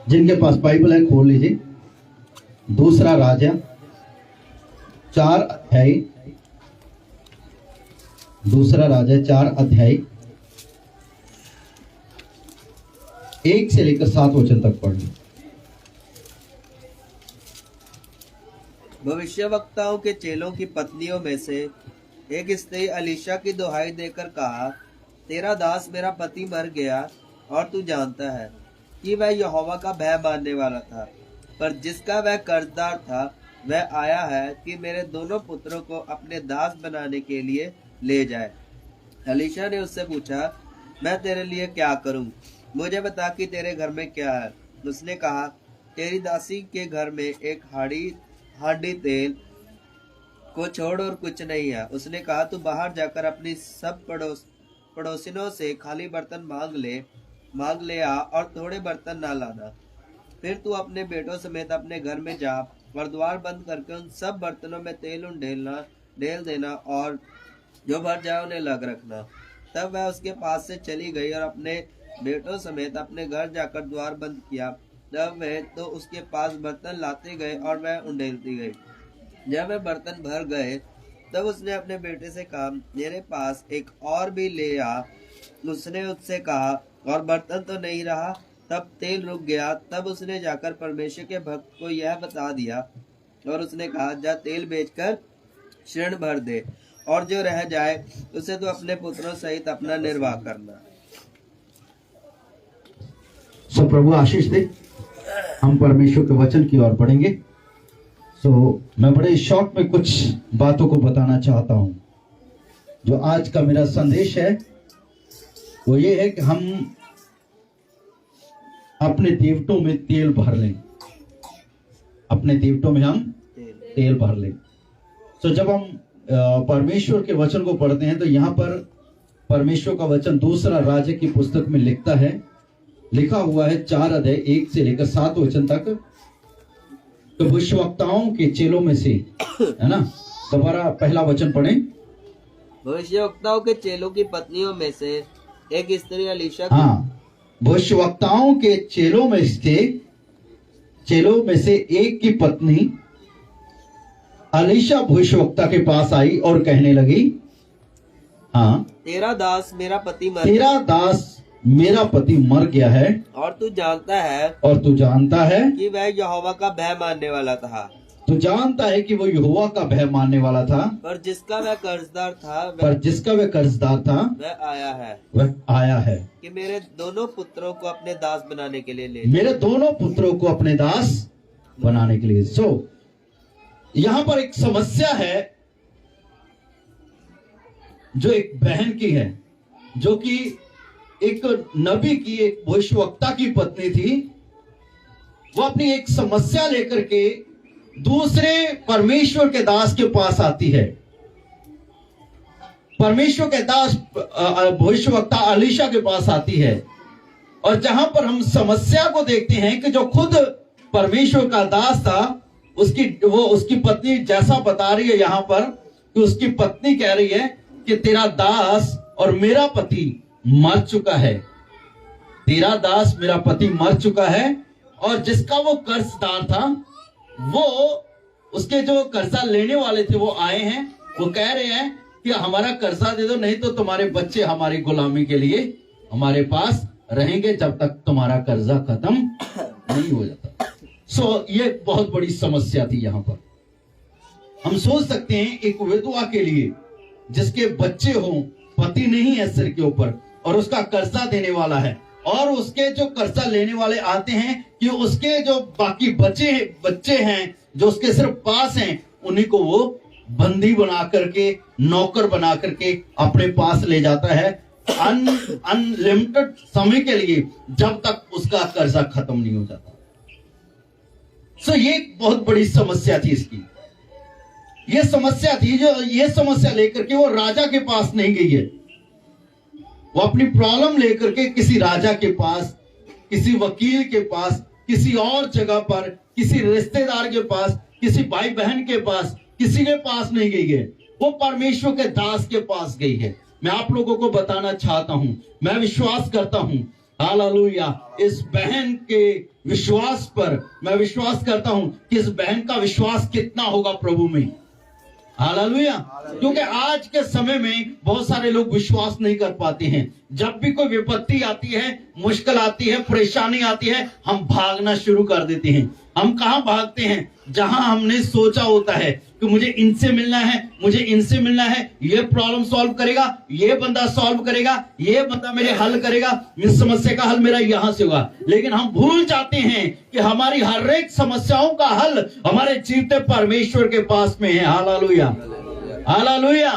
जिनके पास बाइबल है खोल लीजिए। दूसरा राजा 4 अध्याय, दूसरा राजा 4 अध्याय 1 से लेकर 7 वचन तक पढ़ ली। भविष्यवक्ताओं के चेलों की पत्नियों में से एक स्त्री अलीशा की दुहाई देकर कहा, तेरा दास मेरा पति मर गया और तू जानता है कि वह यहोवा का भय मानने वाला था, पर जिसका वह कर्जदार था वह आया है कि मेरे दोनों पुत्रों को अपने दास बनाने के लिए ले जाए। अलीशा ने उससे पूछा, मैं तेरे लिए क्या करूं? मुझे बता कि तेरे घर में क्या है। उसने कहा, तेरी दासी के घर में एक हांडी तेल को छोड़ और कुछ नहीं है। उसने कहा, तू बाहर जाकर अपनी सब पड़ोसिनों से खाली बर्तन मांग ले आ और थोड़े बर्तन ना लाना। फिर तू अपने बेटों समेत अपने घर में जा और द्वार बंद करके उन सब बर्तनों में तेल ढेल देना और जो भर जाए उन्हें लग रखना। तब वह उसके पास से चली गई और अपने बेटों समेत अपने घर जाकर द्वार बंद किया। तब वे तो उसके पास बर्तन लाते गए और वह उंडेलती गई। जब वे बर्तन भर गए तब उसने अपने बेटे से कहा, मेरे पास एक और भी ले आ। उसने उससे कहा, और बर्तन तो नहीं रहा। तब तेल रुक गया। तब उसने जाकर परमेश्वर के भक्त को यह बता दिया और उसने कहा, जा तेल बेचकर ऋण भर दे और जो रह जाए उसे तो अपने पुत्रों सहित अपना निर्वाह करना। सो प्रभु आशीष दे। हम परमेश्वर के वचन की ओर बढ़ेंगे। मैं बड़े शॉर्ट में कुछ बातों को बताना चाहता हूं। जो आज का मेरा संदेश है वो ये है कि हम अपने देवटों में तेल भर लें। अपने देवटों में हम तेल भर लें। जब हम परमेश्वर के वचन को पढ़ते हैं तो यहाँ पर परमेश्वर का वचन दूसरा राजा की पुस्तक में लिखा हुआ है 4 अध्याय 1 से लेकर 7 वचन तक। तो भविष्यवक्ताओं के चेलों में से, है ना, दोबारा पहला वचन पढ़ें। भविष्यवक्ताओं के चेलों की पत्नियों में से एक स्त्री अलीशा, भविष्यवक्ताओं के चेलों में से एक की पत्नी अलीशा भविष्यवक्ता के पास आई और कहने लगी, तेरा दास मेरा पति मर गया है और तू जानता है कि वह यहोवा का भय मानने वाला था। तू जानता है कि वो यहोवा का भय मानने वाला था। पर जिसका वह कर्जदार था वह आया है कि मेरे दोनों पुत्रों को अपने दास बनाने के लिए यहाँ पर एक समस्या है जो एक बहन की है, जो कि एक नबी की, एक भविष्यवक्ता की पत्नी थी। वो अपनी एक समस्या लेकर के दूसरे परमेश्वर के दास के पास आती है। परमेश्वर के दास भविष्यवक्ता अलीशा के पास आती है। और जहां पर हम समस्या को देखते हैं कि जो खुद परमेश्वर का दास था, उसकी पत्नी जैसा बता रही है यहाँ पर कि उसकी पत्नी कह रही है कि तेरा दास और मेरा पति मर चुका है। तेरा दास मेरा पति मर चुका है। और जिसका वो कर्जदार था, वो उसके जो कर्जा लेने वाले थे वो आए हैं। वो कह रहे हैं कि हमारा कर्जा दे दो, नहीं तो तुम्हारे बच्चे हमारी गुलामी के लिए हमारे पास रहेंगे जब तक तुम्हारा कर्जा खत्म नहीं हो जाता। ये बहुत बड़ी समस्या थी। यहाँ पर हम सोच सकते हैं एक विधवा के लिए जिसके बच्चे हों, पति नहीं है सिर के ऊपर, और उसका कर्जा देने वाला है, और उसके जो कर्जा लेने वाले आते हैं कि उसके जो बाकी बच्चे हैं जो उसके सिर्फ पास हैं, उन्हीं को वो बंदी बना करके, नौकर बना करके अपने पास ले जाता है अनलिमिटेड समय के लिए, जब तक उसका कर्जा खत्म नहीं हो जाता। ये एक बहुत बड़ी समस्या थी इसकी। ये समस्या लेकर के वो राजा के पास नहीं गई है। वो अपनी प्रॉब्लम लेकर के किसी राजा के पास, किसी वकील के पास, किसी और जगह पर, किसी रिश्तेदार के पास, किसी भाई बहन के पास, किसी के पास नहीं गई है। वो परमेश्वर के दास के पास गई है। मैं आप लोगों को बताना चाहता हूं, मैं विश्वास करता हूं, हालेलुया, इस बहन के विश्वास पर मैं विश्वास करता हूं कि इस बहन का विश्वास कितना होगा प्रभु में। हालेलुया। क्योंकि आज के समय में बहुत सारे लोग विश्वास नहीं कर पाते हैं। जब भी कोई विपत्ति आती है, मुश्किल आती है, परेशानी आती है, हम भागना शुरू कर देते हैं। हम कहां भागते हैं? जहां हमने सोचा होता है कि मुझे इनसे मिलना है, मुझे इनसे मिलना है, ये प्रॉब्लम सॉल्व करेगा, ये बंदा सॉल्व करेगा, ये बंदा मेरे हल करेगा, इस समस्या का हल मेरा यहां से होगा। लेकिन हम भूल जाते हैं कि हमारी हर एक समस्याओं का हल हमारे जीवते परमेश्वर के पास में है। Hallelujah, hallelujah.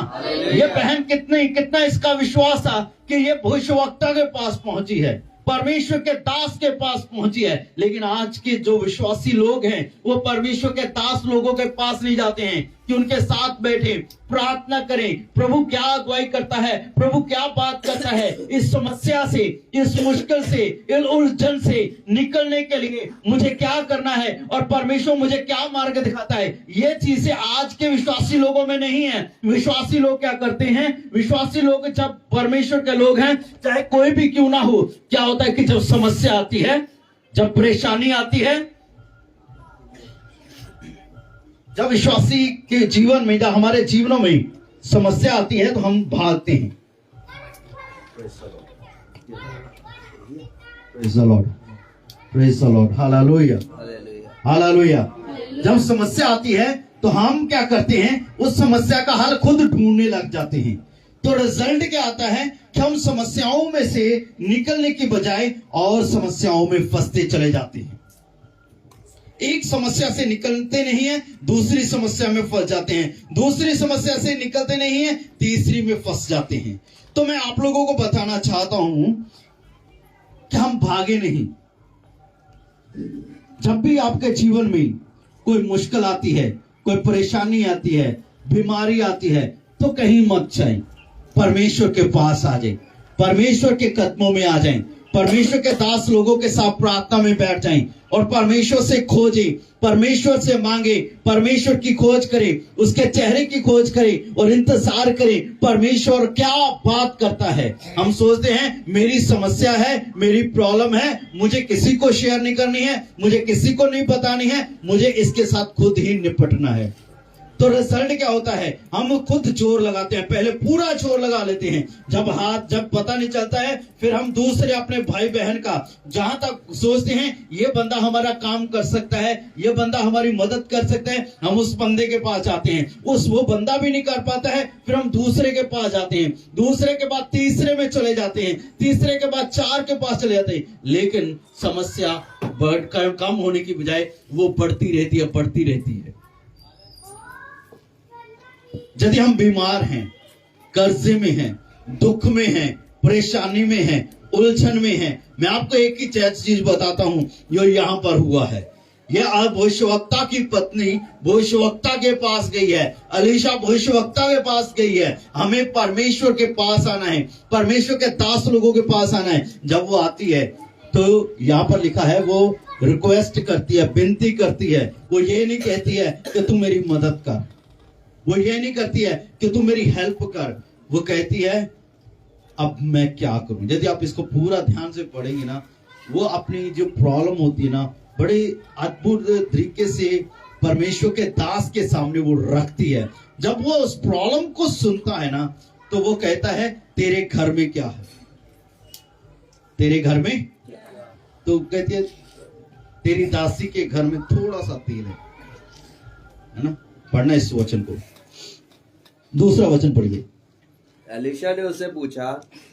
ये बहन कितना इसका विश्वास था कि ये भविष्यवक्ता के पास पहुंची है, परमेश्वर के दास के पास पहुंची है। लेकिन आज के जो विश्वासी लोग हैं वो परमेश्वर के दास लोगों के पास नहीं जाते हैं कि उनके साथ बैठे प्रार्थना करें, प्रभु क्या अगुवाई करता है, प्रभु क्या बात करता है, इस समस्या से, इस मुश्किल से, इस उलझन से निकलने के लिए मुझे क्या करना है और परमेश्वर मुझे क्या मार्ग दिखाता है। ये चीजें आज के विश्वासी लोगों में नहीं है। विश्वासी लोग क्या करते हैं? विश्वासी लोग जब परमेश्वर के लोग हैं, चाहे कोई भी क्यों ना हो, क्या होता है कि जब समस्या आती है, जब परेशानी आती है, जब विश्वासी के जीवन में, जब हमारे जीवनों में समस्या आती है तो हम भागते हैं। Praise the Lord, praise the Lord, hallelujah, hallelujah. जब समस्या आती है तो हम क्या करते हैं? उस समस्या का हल खुद ढूंढने लग जाते हैं। तो रिजल्ट क्या आता है कि हम समस्याओं में से निकलने की बजाय और समस्याओं में फंसते चले जाते हैं। एक समस्या से निकलते नहीं है, दूसरी समस्या में फंस जाते हैं, दूसरी समस्या से निकलते नहीं है, तीसरी में फंस जाते हैं। तो मैं आप लोगों को बताना चाहता हूं कि हम भागे नहीं। जब भी आपके जीवन में कोई मुश्किल आती है, कोई परेशानी आती है, बीमारी आती है, तो कहीं मत जाएं, परमेश्वर के पास आ जाएं, परमेश्वर के कदमों में आ जाएं, परमेश्वर के दास लोगों के साथ प्रार्थना में बैठ जाएं और परमेश्वर से खोजें, परमेश्वर से मांगे, परमेश्वर की खोज करें, उसके चेहरे की खोज करें और इंतजार करें परमेश्वर क्या बात करता है। हम सोचते हैं मेरी समस्या है, मेरी प्रॉब्लम है, मुझे किसी को शेयर नहीं करनी है, मुझे किसी को नहीं बतानी है, मुझे इसके साथ खुद ही निपटना है। तो रिजल्ट क्या होता है? हम खुद जोर लगाते हैं, पहले पूरा जोर लगा लेते हैं, जब पता नहीं चलता है फिर हम दूसरे अपने भाई बहन का, जहां तक सोचते हैं ये बंदा हमारा काम कर सकता है, ये बंदा हमारी मदद कर सकता है, हम उस बंदे के पास जाते हैं। वो बंदा भी नहीं कर पाता है, फिर हम दूसरे के पास जाते हैं, दूसरे के बाद तीसरे में चले जाते हैं, तीसरे के बाद 4 के पास चले जाते हैं। लेकिन समस्या कम होने की बजाय वो बढ़ती रहती है, बढ़ती रहती है। यदि हम बीमार हैं, कर्जे में हैं, दुख में हैं, परेशानी में हैं, उलझन में हैं, मैं आपको एक ही चीज बताता हूं जो यहां पर हुआ है। यह भविष्यवक्ता की पत्नी भविष्यवक्ता के पास गई है, अलीशा भविष्यवक्ता के पास गई है। हमें परमेश्वर के पास आना है, परमेश्वर के दास लोगों के पास आना है। जब वो आती है तो यहां पर लिखा है वो रिक्वेस्ट करती है, विनती करती है। वो ये नहीं कहती है कि तू मेरी मदद कर, वो ये नहीं करती है कि तू मेरी हेल्प कर, वो कहती है अब मैं क्या करूं। यदि आप इसको पूरा ध्यान से पढ़ेंगे ना, वो अपनी जो प्रॉब्लम होती है ना, बड़े अद्भुत तरीके से परमेश्वर के दास के सामने वो रखती है। जब वो उस प्रॉब्लम को सुनता है ना, तो वो कहता है तेरे घर में क्या है, तेरे घर में, तो कहती है तेरी दासी के घर में थोड़ा सा तेल है ना। पढ़ना इस वचन को, दूसरा वचन पढ़िए। एलीशा ने उससे पूछा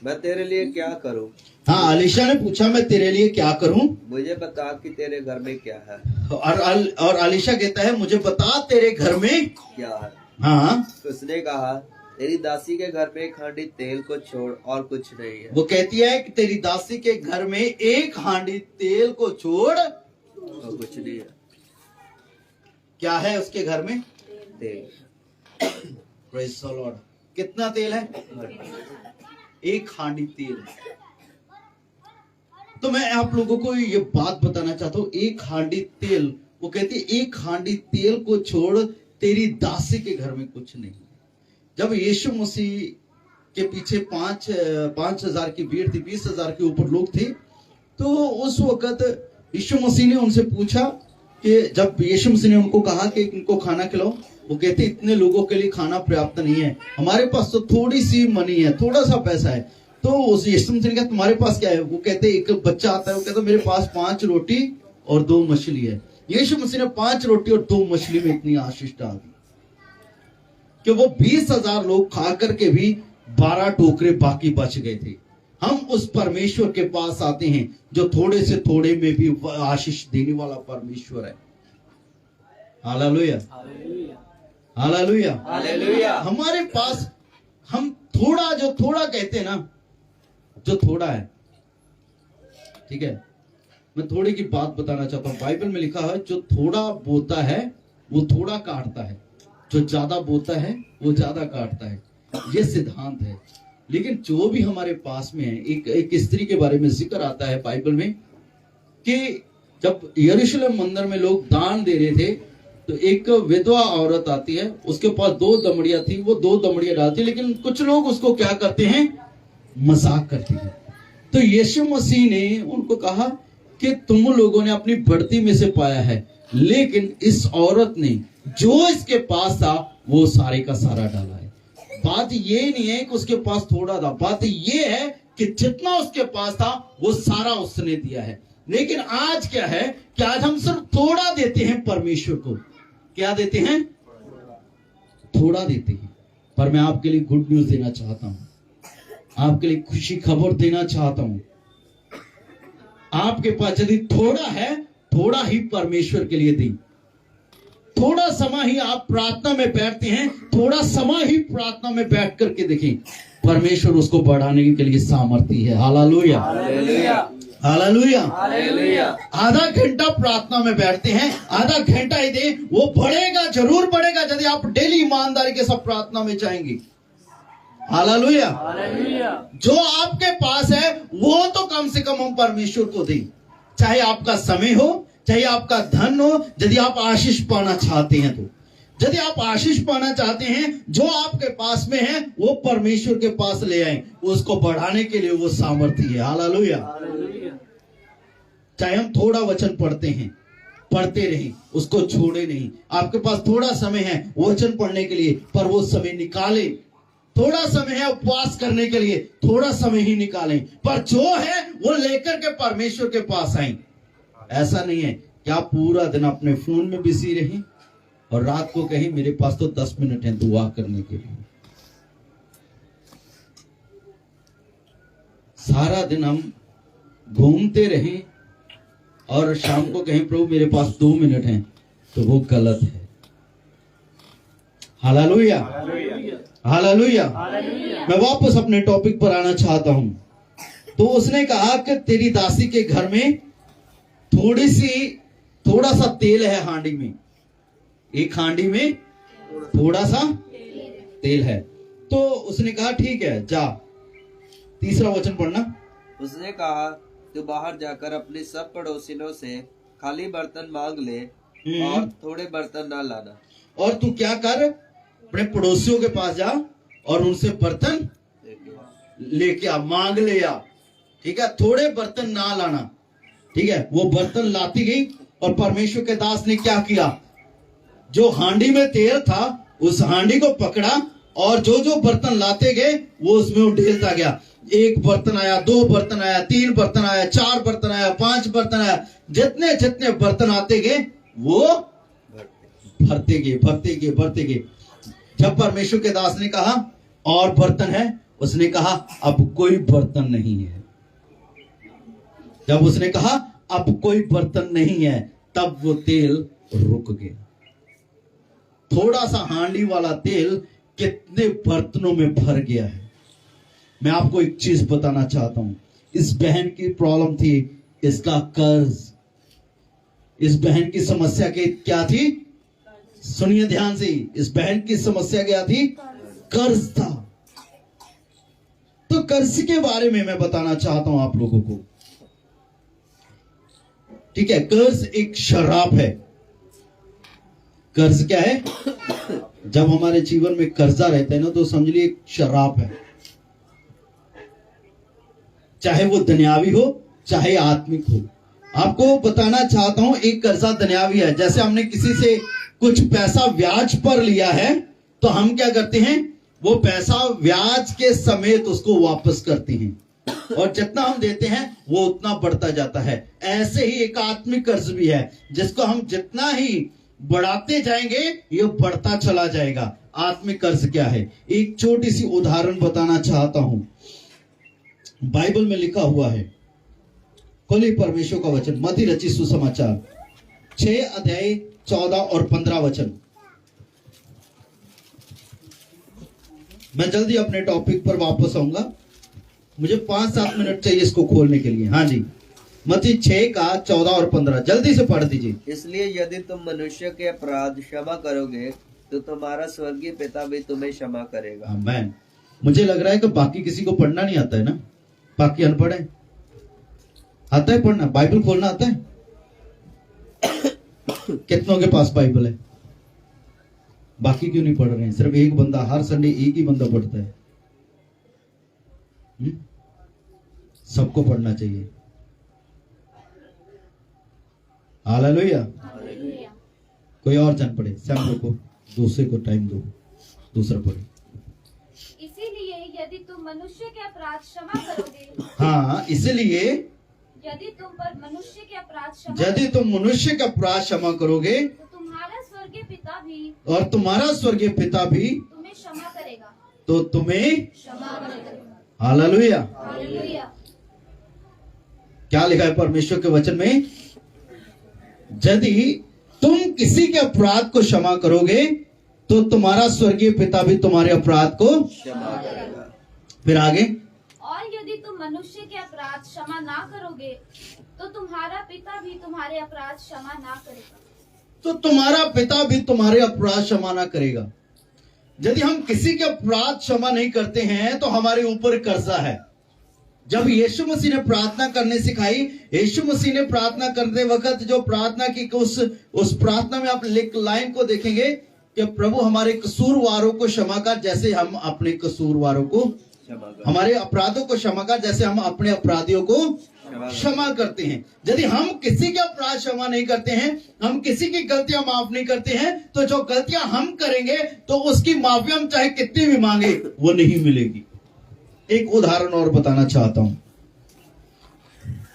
मैं तेरे लिए क्या करूं? हाँ, एलीशा ने पूछा मैं तेरे लिए क्या करूं, मुझे बता कि तेरे घर में क्या है। और एलीशा कहता है मुझे बता तेरे घर में क्या है। हाँ, उसने कहा तेरी दासी के घर में 1 हांडी तेल को छोड़ और कुछ नहीं है। वो कहती है कि तेरी दासी के घर में 1 हांडी तेल को छोड़ और कुछ नहीं है। क्या है उसके घर में? तेल। Praise the Lord. कितना तेल है? 1 हांडी तेल है। तो मैं आप लोगों को ये बात बताना चाहता हूँ, 1 हांडी तेल, वो कहती है 1 हांडी तेल को छोड़ तेरी दासी के घर में कुछ नहीं। जब यीशु मसीह के पीछे 5,000 की भीड़ थी, 20,000 के ऊपर लोग थे, तो उस वक्त यीशु मसीह ने उनसे पूछा कि जब यीशु मसीह ने उनको कहा कि इनको खाना खिलाओ, वो कहते इतने लोगों के लिए खाना पर्याप्त नहीं है, हमारे पास तो थोड़ी सी मनी है, थोड़ा सा पैसा है। तो उस यीशु मसीह ने कहा तुम्हारे पास क्या है? वो कहते एक बच्चा आता है, वो कहता मेरे पास 5 रोटी और 2 मछली है। यीशु मसीह ने 5 रोटी और 2 मछली में इतनी आशीष डाल दी कि वो 20,000 लोग खा करके भी 12 टोकरे बाकी बच गए थे। हम उस परमेश्वर के पास आते हैं जो थोड़े से थोड़े में भी आशीष देने वाला परमेश्वर है। Hallelujah, hallelujah, hallelujah. हमारे पास हम थोड़ा, जो थोड़ा कहते हैं ना, जो थोड़ा है, ठीक है, मैं थोड़े की बात बताना चाहता हूं। बाइबल में लिखा है जो थोड़ा बोता है वो थोड़ा काटता है, जो ज्यादा बोता है वो ज्यादा काटता है। ये सिद्धांत है। लेकिन जो भी हमारे पास में है, एक स्त्री के बारे में जिक्र आता है बाइबल में कि जब यरूशलेम मंदिर में लोग दान दे रहे थे तो एक विधवा औरत आती है, उसके पास 2 दमड़ियां थी, वो 2 दमड़ियां डालती, लेकिन कुछ लोग उसको क्या करते हैं, मजाक करते हैं। तो यीशु मसीह ने उनको कहा कि तुम लोगों ने अपनी बढ़ती में से पाया है, लेकिन इस औरत ने जो इसके पास था वो सारे का सारा डाला है। बात ये नहीं है कि उसके पास थोड़ा था, बात ये है कि जितना उसके पास था वो सारा उसने दिया है। लेकिन आज क्या है कि आज हम सिर्फ थोड़ा देते हैं परमेश्वर को। क्या देते हैं? थोड़ा देते हैं। पर मैं आपके लिए गुड न्यूज देना चाहता हूं, आपके लिए खुशी खबर देना चाहता हूं। आपके पास यदि थोड़ा है, थोड़ा ही परमेश्वर के लिए दें। थोड़ा समय ही आप प्रार्थना में बैठते हैं, थोड़ा समय ही प्रार्थना में बैठ करके देखें, परमेश्वर उसको बढ़ाने के लिए सामर्थ्य है। Hallelujah, hallelujah, hallelujah. आधा घंटा प्रार्थना में बैठते हैं, आधा घंटा ही दे, वो बढ़ेगा, जरूर बढ़ेगा यदि आप डेली ईमानदारी के साथ प्रार्थना में जाएंगे। हालेलुया, जो आपके पास है वो तो कम से कम हम परमेश्वर को दें। चाहे आपका समय हो, चाहे आपका धन हो, यदि आप आशीष पाना चाहते हैं तो, यदि आप आशीष पाना चाहते हैं, जो आपके पास में है वो परमेश्वर के पास ले आए, उसको बढ़ाने के लिए वो सामर्थ्य है। हालेलुया। चाहे हम थोड़ा वचन पढ़ते हैं, पढ़ते रहें, उसको छोड़े नहीं। आपके पास थोड़ा समय है वचन पढ़ने के लिए, पर वो समय निकाले। थोड़ा समय है उपवास करने के लिए, थोड़ा समय ही निकालें, पर जो है वो लेकर के परमेश्वर के पास आए। ऐसा नहीं है कि आप पूरा दिन अपने फोन में बिजी रहें और रात को कहें मेरे पास तो 10 मिनट है दुआ करने के लिए। सारा दिन हम घूमते रहें और शाम को कहें प्रभु मेरे पास 2 मिनट हैं, तो वो गलत है। Hallelujah, hallelujah. मैं वापस अपने टॉपिक पर आना चाहता हूं। तो उसने कहा कि तेरी दासी के घर में थोड़ा सा तेल है हांडी में, एक हांडी में थोड़ा सा तेल है। तो उसने कहा ठीक है जा। तीसरा वचन पढ़ना। उसने कहा तू बाहर जाकर अपने सब पड़ोसियों से खाली बर्तन मांग ले और थोड़े बर्तन ना लाना। और तू क्या कर, अपने पड़ोसियों के पास जा और उनसे बर्तन लेके आ, मांग ले आ। ठीक है, थोड़े बर्तन ना लाना। ठीक है, वो बर्तन लाती गई और परमेश्वर के दास ने क्या किया, जो हांडी में तेल था उस हांडी को पकड़ा और जो जो बर्तन लाते गए वो उसमें उठेलता गया। 1 बर्तन आया, 2 बर्तन आया, 3 बर्तन आया, 4 बर्तन आया, 5 बर्तन आया। जितने जितने बर्तन आते गए वो भरते गए। जब परमेश्वर के दास ने कहा और बर्तन है, उसने कहा अब कोई बर्तन नहीं है। जब उसने कहा अब कोई बर्तन नहीं है, तब वो तेल रुक गया। थोड़ा सा हांडी वाला तेल कितने बर्तनों में भर गया है। मैं आपको एक चीज बताना चाहता हूं। इस बहन की प्रॉब्लम थी इसका कर्ज। इस बहन की समस्या क्या थी? सुनिए ध्यान से, इस बहन की समस्या क्या थी? कर्ज था। तो कर्ज के बारे में मैं बताना चाहता हूं आप लोगों को। ठीक है, कर्ज एक शराब है। कर्ज क्या है? जब हमारे जीवन में कर्जा रहता है ना, तो समझ लीजिए एक शराब है। चाहे वो दुनियावी हो चाहे आत्मिक हो। आपको बताना चाहता हूं, एक कर्जा दुनियावी है। जैसे हमने किसी से कुछ पैसा ब्याज पर लिया है तो हम क्या करते हैं, वो पैसा ब्याज के समेत उसको वापस करते हैं, और जितना हम देते हैं वो उतना बढ़ता जाता है। ऐसे ही एक आत्मिक कर्ज भी है, जिसको हम जितना ही बढ़ाते जाएंगे ये बढ़ता चला जाएगा। आत्मिक कर्ज क्या है, एक छोटी सी उदाहरण बताना चाहता हूं। बाइबल में लिखा हुआ है, खोलिए परमेश्वर का वचन, मत्ती रचित सुसमाचार 6 अध्याय 14 और 15 वचन। मैं जल्दी अपने टॉपिक पर वापस आऊंगा, मुझे 5-7 मिनट चाहिए इसको खोलने के लिए। हाँ जी, मत्ती 6 का 14 और 15 जल्दी से पढ़ दीजिए। इसलिए यदि तुम मनुष्य के अपराध क्षमा करोगे तो तुम्हारा स्वर्गीय पिता भी तुम्हें क्षमा करेगा। आमीन। मुझे लग रहा है कि बाकी किसी को पढ़ना नहीं आता है ना, बाकी अनपढ़ है। आता है पढ़ना, बाइबल खोलना आता है? कितनों के पास बाइबल है? बाकी क्यों नहीं पढ़ रहे हैं? सिर्फ एक बंदा, हर संडे एक ही बंदा पढ़ता है। सबको पढ़ना चाहिए। हालेलुया। कोई और जन पढ़े, सैम्पल को, दूसरे को टाइम दो, दूसरा पढ़े। इसीलिए यदि तुम मनुष्य के अपराध क्षमा करोगे, हाँ, इसलिए यदि तुम पर मनुष्य के अपराध यदि तुम मनुष्य का अपराध क्षमा करोगे तो तुम्हारा स्वर्गीय पिता भी और तुम्हारा स्वर्गीय पिता भी तुम्हें क्षमा करेगा। तो तुम्हें क्षमा करेगा। हालेलुया। हालेलुया। क्या लिखा है परमेश्वर के वचन में? यदि तुम किसी के अपराध को क्षमा करोगे तो तुम्हारा स्वर्गीय पिता भी तुम्हारे अपराध को क्षमा करेगा। फिर आगे, और यदि तुम मनुष्य के अपराध क्षमा ना करोगे तो तुम्हारा पिता भी तुम्हारे अपराध क्षमा ना करेगा। तो तुम्हारा पिता भी तुम्हारे अपराध क्षमा ना करेगा। यदि हम किसी के अपराध क्षमा नहीं करते हैं तो हमारे ऊपर कर्जा है। जब यीशु मसीह ने प्रार्थना करने सिखाई, यीशु मसीह ने प्रार्थना करते वक्त जो प्रार्थना की, उस प्रार्थना में आप लाइन को देखेंगे कि प्रभु हमारे कसूरवारों को क्षमा कर जैसे हम अपने कसूरवारों को, हमारे अपराधों को क्षमा कर जैसे हम अपने अपराधियों को क्षमा करते हैं। यदि हम किसी के अपराध क्षमा नहीं करते हैं, हम किसी की गलतियां माफ नहीं करते हैं, तो जो गलतियां हम करेंगे तो उसकी माफी हम चाहे कितनी भी मांगे वो नहीं मिलेगी। एक उदाहरण और बताना चाहता हूं,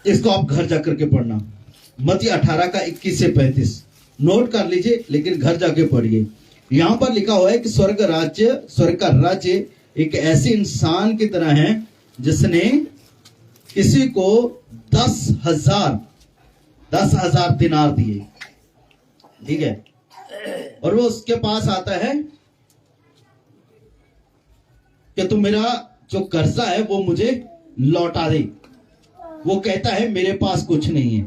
इसको आप घर जाकर के पढ़ना, मत्ती 18 का 21 से 35 नोट कर लीजिए, लेकिन घर जाके पढ़िए। यहां पर लिखा हुआ है कि स्वर्ग का राज्य एक ऐसे इंसान की तरह है जिसने किसी को 10,000 दिनार दिए, ठीक है, और वो उसके पास आता है कि तू मेरा जो कर्जा है वो मुझे लौटा दे। वो कहता है मेरे पास कुछ नहीं है।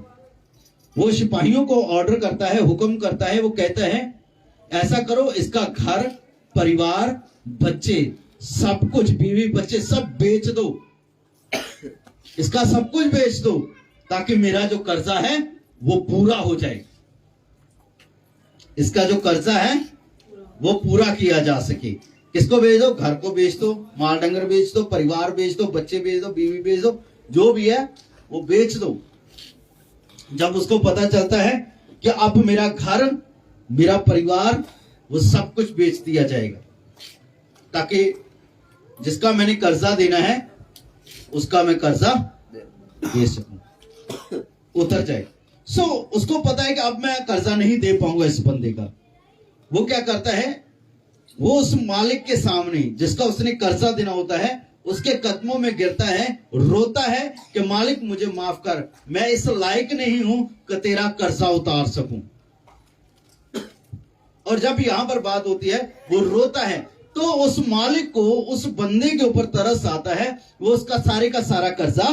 वो सिपाहियों को ऑर्डर करता है, हुक्म करता है, वो कहता है ऐसा करो, इसका घर परिवार बच्चे सब कुछ, बीवी बच्चे सब बेच दो, इसका सब कुछ बेच दो ताकि मेरा जो कर्जा है वो पूरा हो जाए। इसका जो कर्जा है वो पूरा किया जा सके। किसको बेच दो? घर को बेच दो, माल डंगर बेच दो, परिवार बेच दो, बच्चे बेच दो, बीवी बेच दो, जो भी है वो बेच दो। जब उसको पता चलता है कि अब मेरा घर, मेरा परिवार, वो सब कुछ बेच दिया जाएगा ताकि जिसका मैंने कर्जा देना है उसका मैं कर्जा दे सकूं, उतर जाए। उसको पता है कि अब मैं कर्जा नहीं दे पाऊंगा इस बंदे का। वो क्या करता है, वो उस मालिक के सामने जिसका उसने कर्जा देना होता है उसके कदमों में गिरता है, रोता है कि मालिक मुझे माफ कर, मैं इस लायक नहीं हूं कि तेरा कर्जा उतार सकूं। और जब यहां पर बात होती है वो रोता है तो उस मालिक को उस बंदे के ऊपर तरस आता है, वो उसका सारे का सारा कर्जा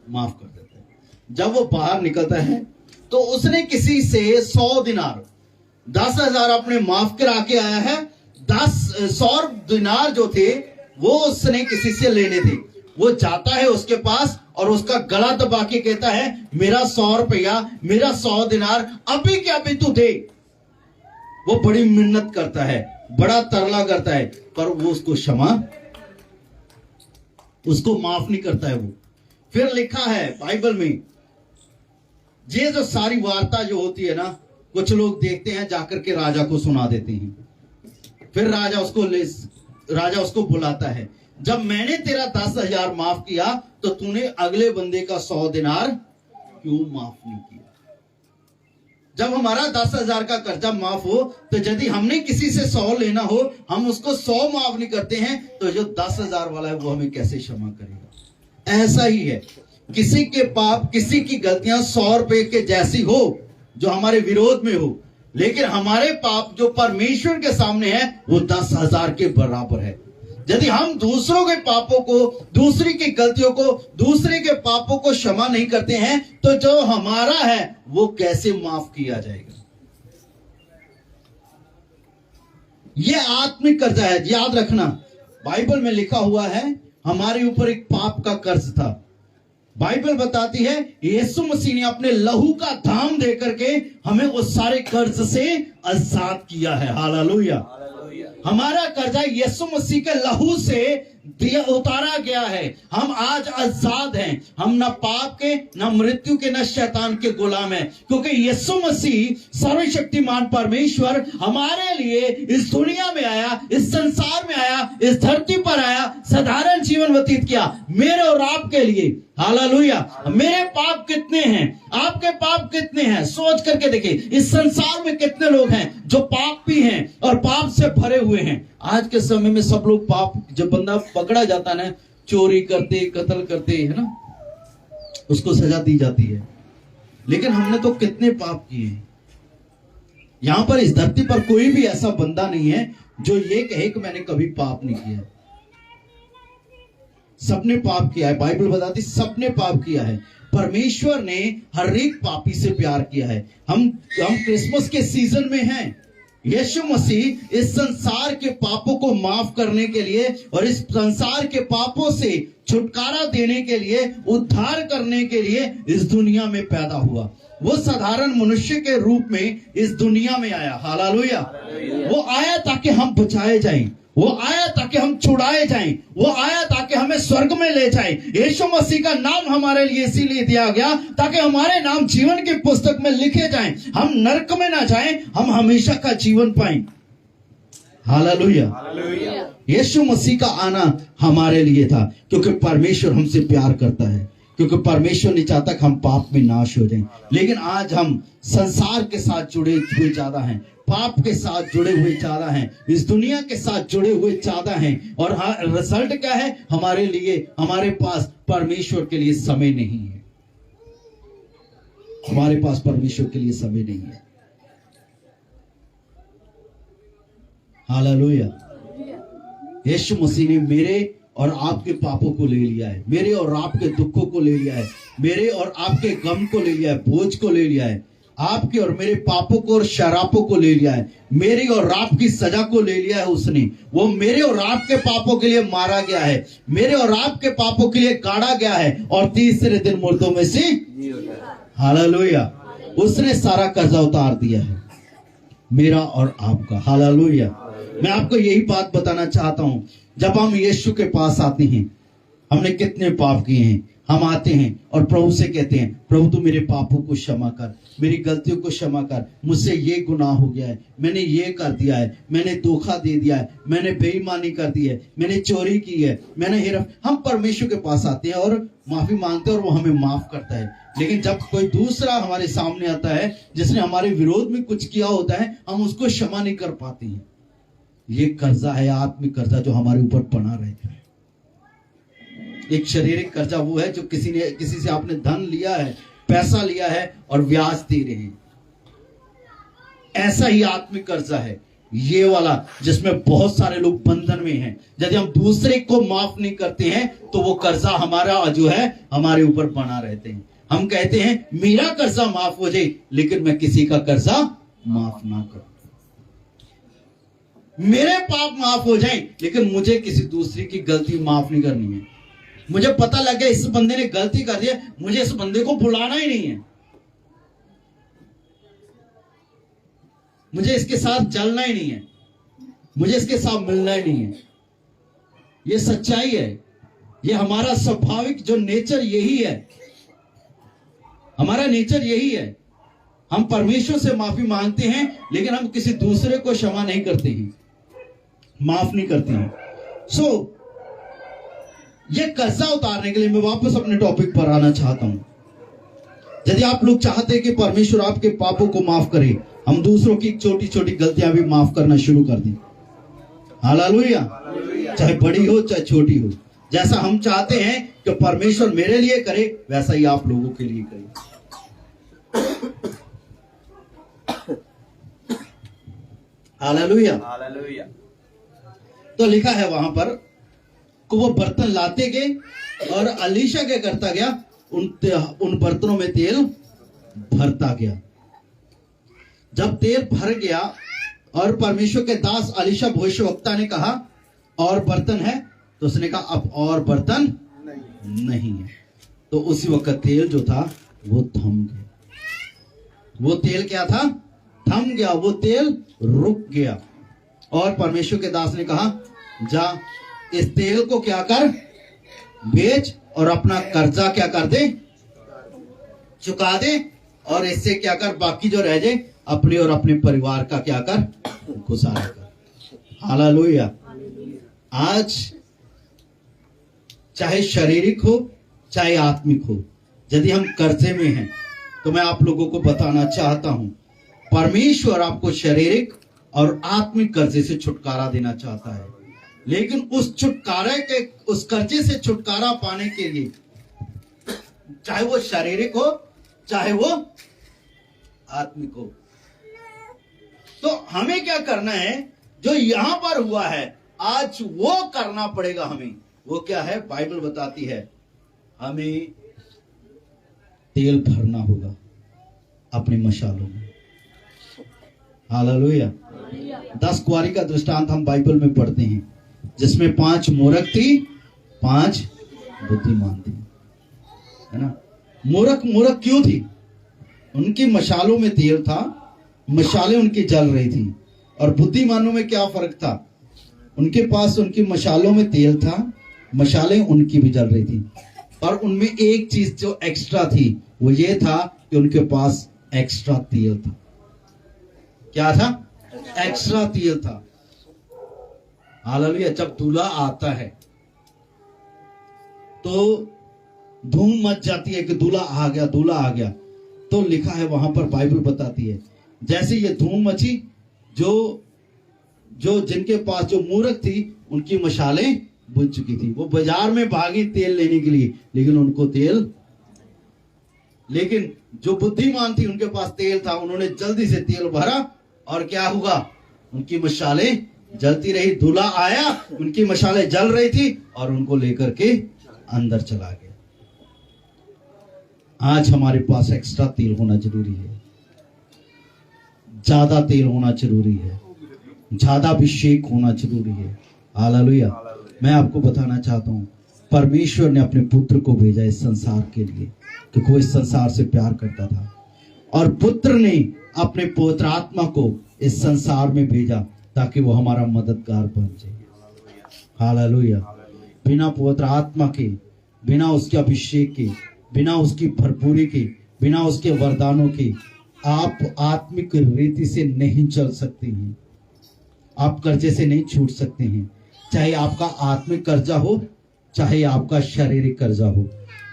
माफ कर देता है। जब वो बाहर निकलता है तो उसने किसी से 100 दिनार, 10,000 अपने माफ करा के आया है, 100 दिनार जो थे वो उसने किसी से लेने थे। वो जाता है उसके पास और उसका गला दबा के कहता है मेरा 100 रुपया, मेरा 100 दिनार अभी क्या अभी तू दे। वो बड़ी मिन्नत करता है, बड़ा तरला करता है, पर वो उसको माफ नहीं करता है। वो फिर लिखा है बाइबल में, ये जो सारी वार्ता जो होती है ना, कुछ लोग देखते हैं जाकर के राजा को सुना देते हैं। फिर राजा उसको बुलाता है, जब मैंने तेरा 10,000 माफ किया तो तूने अगले बंदे का 100 दिनार क्यों माफ नहीं किया? जब हमारा 10,000 का कर्जा माफ हो, तो यदि हमने किसी से 100 लेना हो, हम उसको 100 माफ नहीं करते हैं, तो जो 10,000 वाला है वो हमें कैसे क्षमा करेगा? ऐसा ही है, किसी के पाप, किसी की गलतियां 100 रुपए के जैसी हो जो हमारे विरोध में हो, लेकिन हमारे पाप जो परमेश्वर के सामने है वो 10,000 के बराबर है। यदि हम दूसरों के पापों को, दूसरी की गलतियों को, दूसरे के पापों को क्षमा नहीं करते हैं, तो जो हमारा है वो कैसे माफ किया जाएगा? ये आत्मिक कर्जा है, याद रखना। बाइबल में लिखा हुआ है हमारे ऊपर एक पाप का कर्ज था। बाइबल बताती है यीशु मसीह ने अपने लहू का दाम दे करके हमें उस सारे कर्ज से आजाद किया है। हालेलुया। हमारा कर्जा यीशु मसीह के लहू से उतारा गया है। हम आज आजाद हैं। हम न पाप के, न मृत्यु के, न शैतान के गुलाम हैं, क्योंकि यीशु मसीह सर्वशक्तिमान परमेश्वर हमारे लिए इस दुनिया में आया, इस संसार में आया, इस धरती पर आया, साधारण जीवन व्यतीत किया मेरे और आपके लिए। हालेलुया। मेरे पाप कितने हैं? आपके पाप कितने हैं? सोच करके देखिए, इस संसार में कितने लोग हैं जो पापी हैं और पाप से भरे हुए हैं। आज के समय में सब लोग पाप, जब बंदा पकड़ा जाता है ना, चोरी करते, कत्ल करते, है ना, उसको सजा दी जाती है। लेकिन हमने तो कितने पाप किए हैं। यहां पर इस धरती पर कोई भी ऐसा बंदा नहीं है जो ये कहे कि मैंने कभी पाप नहीं किया। सबने पाप किया है। बाइबल बताती सबने पाप किया है। परमेश्वर ने हर एक पापी से प्यार किया है। हम क्रिसमस के सीजन में हैं। यीशु मसीह इस संसार के पापों को माफ करने के लिए और इस संसार के पापों से छुटकारा देने के लिए, उद्धार करने के लिए इस दुनिया में पैदा हुआ। वो साधारण मनुष्य के रूप में इस दुनिया में आया। हालेलुया। वो आया ताकि हम बचाए जाएं। वो आया ताकि हम छुड़ाए जाएं। वो आया ताकि हमें स्वर्ग में ले जाए। यीशु मसीह का नाम हमारे लिए इसीलिए दिया गया ताकि हमारे नाम जीवन की पुस्तक में लिखे जाएं। हम नरक में ना जाएं, हम हमेशा का जीवन पाएं। हालेलुया। यीशु मसीह का आना हमारे लिए था, क्योंकि परमेश्वर हमसे प्यार करता है, क्योंकि परमेश्वर नहीं चाहता कि हम पाप में नाश हो जाएं। लेकिन आज हम संसार के साथ जुड़े हुए ज्यादा हैं, पाप के साथ जुड़े हुए ज्यादा हैं, इस दुनिया के साथ जुड़े हुए ज्यादा हैं। और रिजल्ट क्या है? हमारे लिए, हमारे पास परमेश्वर के लिए समय नहीं है। हमारे पास परमेश्वर के लिए समय नहीं है। हालेलुया। यीशु मसीह ने मेरे और आपके पापों को ले लिया है, मेरे और आपके दुखों को ले लिया है, मेरे और आपके गम को ले लिया है, बोझ को ले लिया है, आपके और मेरे पापों को और शरापों को ले लिया है, मेरी और आपकी सजा को ले लिया है उसने। वो मेरे और आपके पापों के लिए मारा गया है, मेरे और आपके पापों के लिए गाड़ा गया है, और तीसरे दिन मुर्दों में से हालेलुया। उसने सारा कर्जा उतार दिया है, मेरा और आपका। हालेलुया। मैं आपको यही बात बताना चाहता हूं, जब हम यीशु के पास आते हैं, हमने कितने पाप किए हैं, हम आते हैं और प्रभु से कहते हैं, प्रभु तू मेरे पापों को क्षमा कर, मेरी गलतियों को क्षमा कर, मुझसे ये गुनाह हो गया है, मैंने ये कर दिया है, मैंने धोखा दे दिया है, मैंने बेईमानी कर दी है, मैंने चोरी की है, मैंने हम परमेश्वर के पास आते हैं और माफी मांगते हैं और वो हमें माफ करता है। लेकिन जब कोई दूसरा हमारे सामने आता है जिसने हमारे विरोध में कुछ किया होता है, हम उसको क्षमा नहीं कर पाते हैं। ये कर्जा है, आत्मिक कर्जा, जो हमारे ऊपर बना रहता है। एक शारीरिक कर्जा वो है जो किसी से आपने धन लिया है, पैसा लिया है और ब्याज दे रहे हैं। ऐसा ही आत्मिक कर्जा है ये वाला, जिसमें बहुत सारे लोग बंधन में हैं। यदि हम दूसरे को माफ नहीं करते हैं तो वो कर्जा हमारा जो है हमारे ऊपर बना रहते हैं। हम कहते हैं मेरा कर्जा माफ हो जाए, लेकिन मैं किसी का कर्जा माफ ना करूं। मेरे पाप माफ हो जाएं, लेकिन मुझे किसी दूसरे की गलती माफ नहीं करनी है। मुझे पता लग गया इस बंदे ने गलती कर दी है, मुझे इस बंदे को बुलाना ही नहीं है, मुझे इसके साथ चलना ही नहीं है, मुझे इसके साथ मिलना ही नहीं है। ये सच्चाई है, ये हमारा स्वाभाविक जो नेचर यही है। हमारा नेचर यही है, हम परमेश्वर से माफी मांगते हैं लेकिन हम किसी दूसरे को क्षमा नहीं करते हैं, माफ नहीं करते हैं। सो ये कर्जा उतारने के लिए मैं वापस अपने टॉपिक पर आना चाहता हूं। यदि आप लोग चाहते हैं कि परमेश्वर आपके पापों को माफ करे, हम दूसरों की छोटी छोटी गलतियां भी माफ करना शुरू कर दें। हालेलुया। चाहे बड़ी हो चाहे छोटी हो, जैसा हम चाहते हैं कि परमेश्वर मेरे लिए करे वैसा ही आप लोगों के लिए करे। हालेलुया। हालेलुया। तो लिखा है वहां पर कि वो बर्तन लाते गए और अलीशा क्या करता गया, उन बर्तनों में तेल भरता गया। जब तेल भर गया और परमेश्वर के दास अलीशा भविष्यवक्ता ने कहा और बर्तन है, तो उसने कहा अब और बर्तन नहीं है। तो उसी वक्त तेल जो था वो थम गया। वो तेल क्या था? थम गया, वो तेल रुक गया। और परमेश्वर के दास ने कहा जा इस तेल को क्या कर, बेच और अपना कर्जा क्या कर दे, चुका दे, और इससे क्या कर, बाकी जो रह जाए अपने और अपने परिवार का क्या कर, गुजारा कर। हालेलुया। आज चाहे शारीरिक हो चाहे आत्मिक हो, यदि हम कर्जे में हैं तो मैं आप लोगों को बताना चाहता हूं, परमेश्वर आपको शारीरिक और आत्मिक कर्जे से छुटकारा देना चाहता है। लेकिन उस छुटकारे के, उस कर्जे से छुटकारा पाने के लिए, चाहे वो शारीरिक हो चाहे वो आत्मिक हो, तो हमें क्या करना है? जो यहां पर हुआ है आज वो करना पड़ेगा हमें। वो क्या है? बाइबल बताती है हमें तेल भरना होगा अपने मशालों में। हालेलुया। 10 कुंवारी का दृष्टांत हम बाइबल में पढ़ते हैं, जिसमें 5 मूर्ख थी, 5 बुद्धिमान थी, है ना। मूर्ख क्यों थी? उनकी मशालों में तेल था, मशालें उनकी जल रही थी। और बुद्धिमानों में क्या फर्क था? उनके पास उनकी मशालों में तेल था, मशालें उनकी भी जल रही थी, और उनमें एक चीज जो एक्स्ट्रा थी वो ये था कि उनके पास एक्स्ट्रा तेल था। क्या था? एक्स्ट्रा तेल था। हालेलुया। जब दूल्हा आता है तो धूम मच जाती है कि दूल्हा आ गया, दूल्हा आ गया। तो लिखा है वहां पर, बाइबल बताती है, जैसे ये धूम मची, जो जिनके पास जो मूर्ख थी उनकी मशालें बुझ चुकी थी। वो बाजार में भागी तेल लेने के लिए, लेकिन उनको तेल, लेकिन जो बुद्धिमान थी उनके पास तेल था, उन्होंने जल्दी से तेल भरा और क्या हुआ? उनकी मशालें जलती रही। दूल्हा आया, उनकी मशालें जल रही थी और उनको लेकर के अंदर चला गया। आज हमारे पास एक्स्ट्रा तेल होना जरूरी है, ज्यादा तेल होना जरूरी है, ज्यादा अभिषेक होना जरूरी है। हालेलुया। मैं आपको बताना चाहता हूं, परमेश्वर ने अपने पुत्र को भेजा इस संसार के लिए, क्योंकि वो इस संसार से प्यार करता था, और पुत्र ने अपने पवित्र आत्मा को इस संसार में भेजा ताकि वो हमारा मददगार बन जाए। हालेलुया। बिना पवित्र आत्मा के, बिना उसके अभिषेक के, बिना उसकी भरपूरी के, बिना उसके वरदानों के आप आत्मिक रीति से नहीं चल सकते हैं, आप कर्जे से नहीं छूट सकते हैं। चाहे आपका आत्मिक कर्जा हो चाहे आपका शारीरिक कर्जा हो,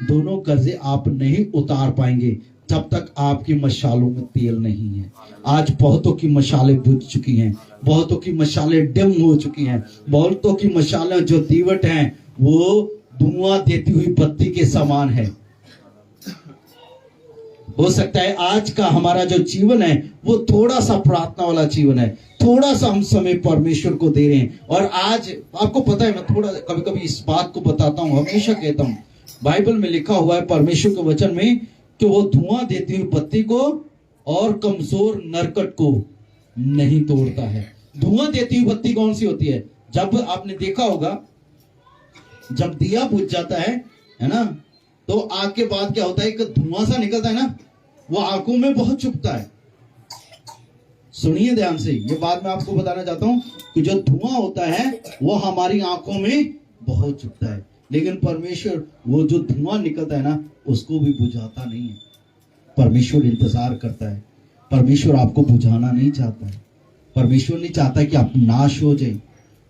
दोनों कर्जे आप नहीं उतार पाएंगे जब तक आपकी मशालों में तेल नहीं है। आज बहुतों की मशालें बुझ चुकी हैं, बहुतों की मशालें डिम हो चुकी हैं, बहुतों की मशालें जो दीवट हैं वो धुआं देती हुई बत्ती के समान है। हो सकता है आज का हमारा जो जीवन है वो थोड़ा सा प्रार्थना वाला जीवन है, थोड़ा सा हम समय परमेश्वर को दे रहे हैं। और आज आपको पता है, मैं थोड़ा कभी कभी इस बात को बताता हूं, हमेशा कहता हूं, बाइबल में लिखा हुआ है परमेश्वर के वचन में कि वो धुआं देती हुई बत्ती को और कमजोर नरकट को नहीं तोड़ता है। धुआं देती हुई बत्ती कौन सी होती है? जब आपने देखा होगा, जब दिया बुझ जाता है ना, तो आग के बाद क्या होता है, कि धुआं सा निकलता है ना, वो आंखों में बहुत चुभता है। सुनिए ध्यान से, ये बात मैं आपको बताना चाहता हूं कि जो धुआं होता है वो हमारी आंखों में बहुत चुभता है, लेकिन परमेश्वर वो जो धुआं निकलता है ना उसको भी बुझाता नहीं है। परमेश्वर इंतजार करता है। परमेश्वर आपको बुझाना नहीं चाहता है। परमेश्वर नहीं चाहता कि आप नाश हो जाए।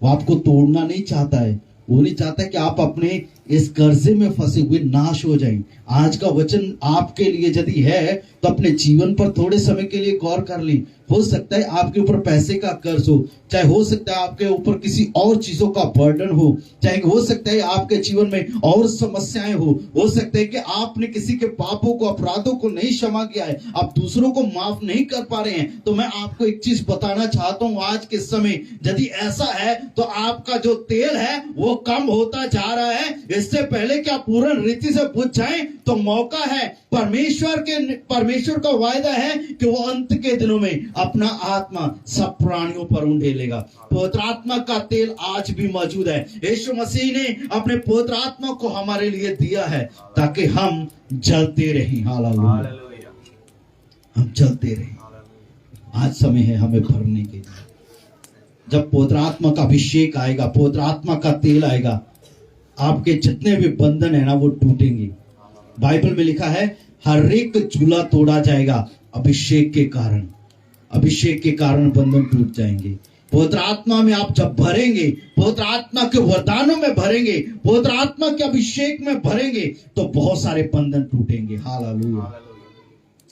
वो आपको तोड़ना नहीं चाहता है। वो नहीं चाहता कि आप अपने इस कर्जे में फंसे हुए नाश हो जाएं। आज का वचन आपके लिए यदि है तो अपने जीवन पर थोड़े समय के लिए गौर कर लें। हो सकता है आपके ऊपर पैसे का कर्ज हो, चाहे हो सकता है आपके ऊपर किसी और चीजों का बर्डन हो, चाहे हो सकता है आपके जीवन में और समस्याएं हो सकता है कि आपने किसी के पापों को, अपराधों को नहीं क्षमा किया है, आप दूसरों को माफ नहीं कर पा रहे हैं। तो मैं आपको एक चीज बताना चाहता हूं आज के समय, यदि ऐसा है तो आपका जो तेल है वो कम होता जा रहा है। इससे पहले कि आप पूर्ण रीति से बुझ जाएं तो मौका है। परमेश्वर का वायदा है कि वो अंत के दिनों में अपना आत्मा सब प्राणियों पर उंडेलेगा। पवित्र आत्मा का तेल आज भी मौजूद है। यीशु मसीह ने अपने पवित्र आत्मा को हमारे लिए दिया है ताकि हम जलते रहें। हालेलुया, हम जलते रहें। आज समय है हमें भरने के लिए। जब पवित्र आत्मा का अभिषेक आएगा, पवित्र आत्मा का तेल आएगा, आपके जितने भी बंधन है ना वो टूटेंगे। बाइबल में लिखा है हर एक चूल्हा तोड़ा जाएगा अभिषेक के कारण। अभिषेक के कारण बंधन टूट जाएंगे। पवित्र आत्मा में आप जब भरेंगे, पवित्र आत्मा के वरदानों में भरेंगे, पवित्र आत्मा के अभिषेक में भरेंगे तो बहुत सारे बंधन टूटेंगे। हालेलुया।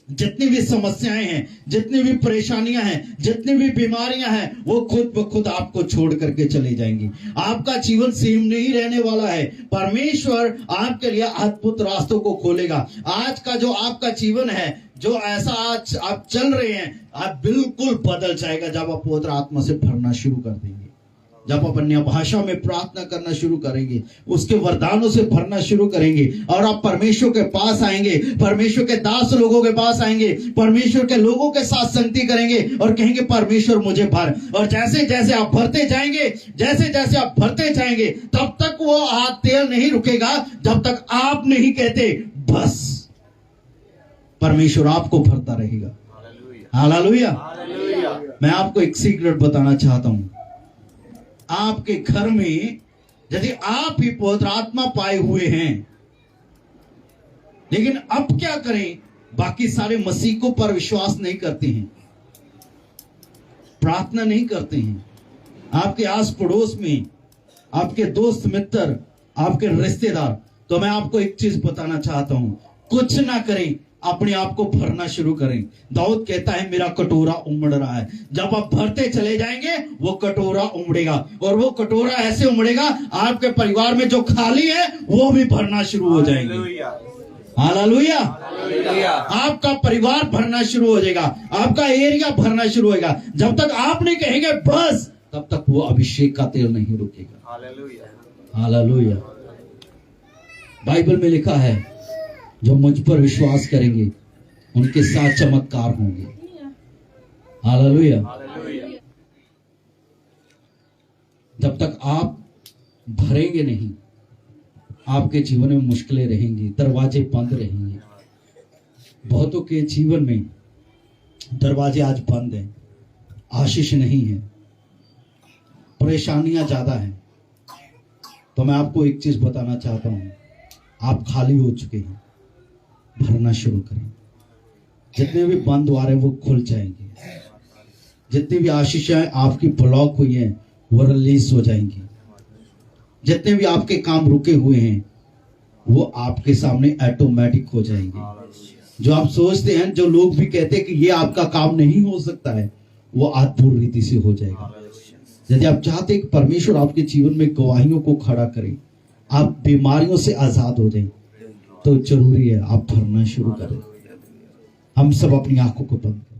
जितनी भी समस्याएं हैं, जितनी भी परेशानियां हैं, जितनी भी बीमारियां हैं, वो खुद ब खुद आपको छोड़ करके चले जाएंगी। आपका जीवन सेम नहीं रहने वाला है। परमेश्वर आपके लिए अद्भुत रास्तों को खोलेगा। आज का जो आपका जीवन है, जो ऐसा आज आप चल रहे हैं, आप बिल्कुल बदल जाएगा जब आप पवित्र आत्मा से भरना शुरू कर देंगे। जब आप अन्य भाषा में प्रार्थना करना शुरू करेंगे, उसके वरदानों से भरना शुरू करेंगे और आप परमेश्वर के पास आएंगे, परमेश्वर के दास लोगों के पास आएंगे, परमेश्वर के लोगों के साथ संगति करेंगे और कहेंगे परमेश्वर मुझे भर। और जैसे जैसे आप भरते जाएंगे, जैसे जैसे आप भरते जाएंगे, तब तक वो हाथ तेल नहीं रुकेगा जब तक आप नहीं कहते बस। परमेश्वर आपको भरता रहेगा। हालेलुया। मैं आपको एक सीक्रेट बताना चाहता हूं। आपके घर में यदि आप ही पवित्र आत्मा पाए हुए हैं, लेकिन अब क्या करें, बाकी सारे मसीहों पर विश्वास नहीं करते हैं, प्रार्थना नहीं करते हैं, आपके आस पड़ोस में आपके दोस्त मित्र, आपके रिश्तेदार, तो मैं आपको एक चीज बताना चाहता हूं, कुछ ना करें, अपने आप को भरना शुरू करें। दाऊद कहता है मेरा कटोरा उमड़ रहा है। जब आप भरते चले जाएंगे वो कटोरा उमड़ेगा, और वो कटोरा ऐसे उमड़ेगा आपके परिवार में जो खाली है वो भी भरना शुरू हो जाएंगे। हालेलुया। आपका परिवार भरना शुरू हो जाएगा, आपका एरिया भरना शुरू होगा। जब तक आप नहीं कहेंगे बस, तब तक वो अभिषेक का तेल नहीं रुकेगा। हालेलुया। बाइबल में लिखा है जो मुझ पर विश्वास करेंगे उनके साथ चमत्कार होंगे। हालेलुया। जब तक आप भरेंगे नहीं, आपके जीवन में मुश्किलें रहेंगी, दरवाजे बंद रहेंगे। बहुतों के जीवन में दरवाजे आज बंद हैं, आशीष नहीं है, परेशानियां ज्यादा हैं। तो मैं आपको एक चीज बताना चाहता हूं, आप खाली हो चुके हैं, भरना शुरू करें। जितने भी बंद द्वार हैं वो खुल जाएंगे। जितनी भी आशीषें आपकी ब्लॉक हुई हैं वो रिलीज हो जाएंगी। जितने भी आपके काम रुके हुए हैं वो आपके सामने ऑटोमेटिक हो जाएंगे। जो आप सोचते हैं, जो लोग भी कहते हैं कि ये आपका काम नहीं हो सकता है, वो अद्भुत रीति से हो जाएगा। यदि आप चाहते हैं कि परमेश्वर आपके जीवन में गवाहियों को खड़ा करे, आप बीमारियों से आजाद हो जाएं, तो जरूरी है आप भरना शुरू करें। हम सब अपनी आंखों को बंद करें।